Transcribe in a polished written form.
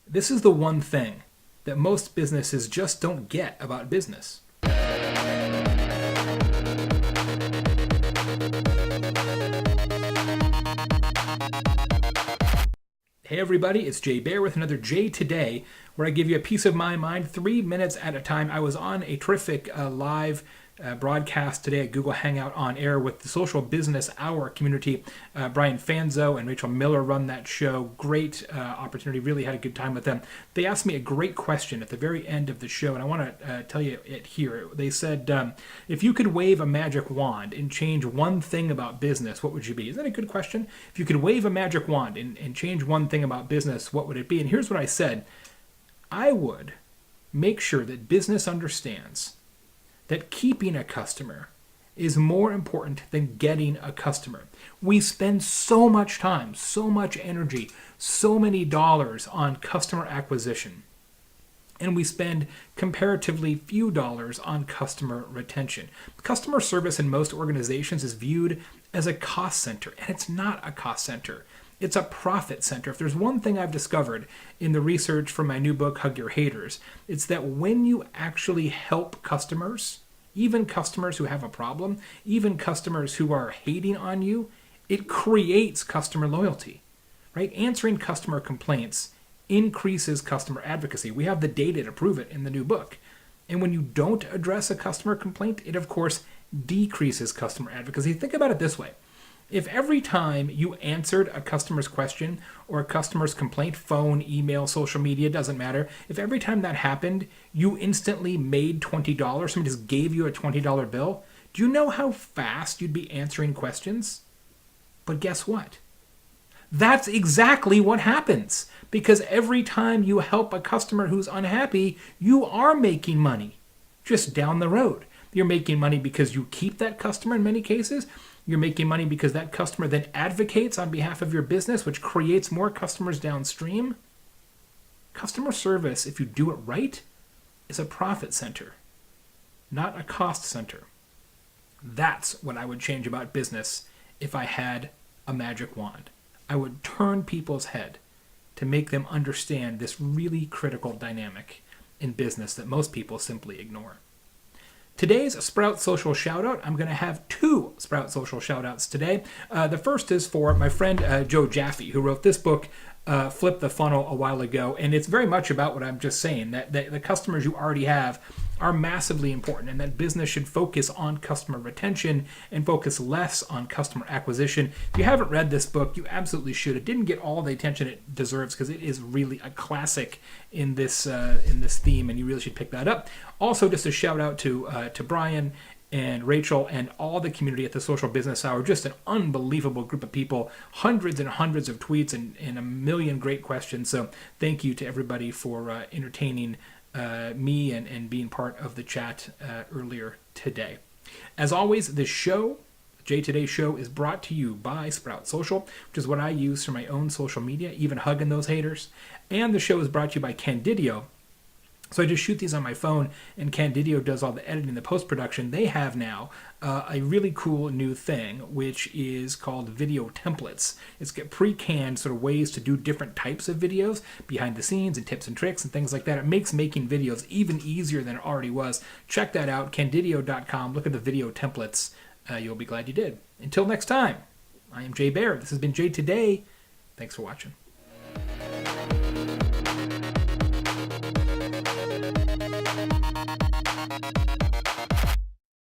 This is the one thing that most businesses just don't get about business. Hey everybody, it's Baer with another J Today, where I give you a piece of my mind 3 minutes at a time. I was on a terrific live broadcast today at Google Hangout on air with the Social Business Hour community. Brian Fanzo and Rachel Miller run that show. Great opportunity, really had a good time with them. They asked me a great question at the very end of the show, and I want to tell you it here. They said, if you could wave a magic wand and change one thing about business, what would you be? Isn't that a good question? If you could wave a magic wand and change one thing about business, what would it be? And here's what I said. I would make sure that business understands that keeping a customer is more important than getting a customer. We spend so much time, so much energy, so many dollars on customer acquisition, and we spend comparatively few dollars on customer retention. Customer service in most organizations is viewed as a cost center, and it's not a cost center. It's a profit center. If there's one thing I've discovered in the research for my new book, Hug Your Haters, it's that when you actually help customers, even customers who have a problem, even customers who are hating on you, it creates customer loyalty, right? Answering customer complaints increases customer advocacy. We have the data to prove it in the new book. And when you don't address a customer complaint, it of course decreases customer advocacy. Think about it this way. If every time you answered a customer's question or a customer's complaint, phone, email, social media, doesn't matter, if every time that happened, you instantly made $20, somebody just gave you a $20 bill, do you know how fast you'd be answering questions? But guess what? That's exactly what happens. Because every time you help a customer who's unhappy, you are making money just down the road. You're making money because you keep that customer in many cases. You're making money because that customer then advocates on behalf of your business, which creates more customers downstream. Customer service, if you do it right, is a profit center, not a cost center. That's what I would change about business if I had a magic wand. I would turn people's head to make them understand this really critical dynamic in business that most people simply ignore. Today's Sprout Social Shoutout, I'm going to have two Sprout Social Shoutouts today. The first is for my friend Joe Jaffe, who wrote this book, Flip the Funnel, a while ago. And it's very much about what I'm just saying, that the customers you already have are massively important, and that business should focus on customer retention and focus less on customer acquisition. If you haven't read this book, you absolutely should. It didn't get all the attention it deserves because it is really a classic in this theme, and you really should pick that up. Also, just a shout out to Brian and Rachel and all the community at the Social Business Hour. Just an unbelievable group of people, hundreds and hundreds of tweets and a million great questions. So thank you to everybody for entertaining me and being part of the chat earlier today. As always, this show, J Today Show, is brought to you by Sprout Social, which is what I use for my own social media, even hugging those haters. And the show is brought to you by Candidio. So I just shoot these on my phone, and Candidio does all the editing, the post-production. They have now a really cool new thing, which is called video templates. It's got pre-canned sort of ways to do different types of videos, behind the scenes and tips and tricks and things like that. It makes making videos even easier than it already was. Check that out, candidio.com. Look at the video templates. You'll be glad you did. Until next time, I am Baer. This has been J Today. Thanks for watching.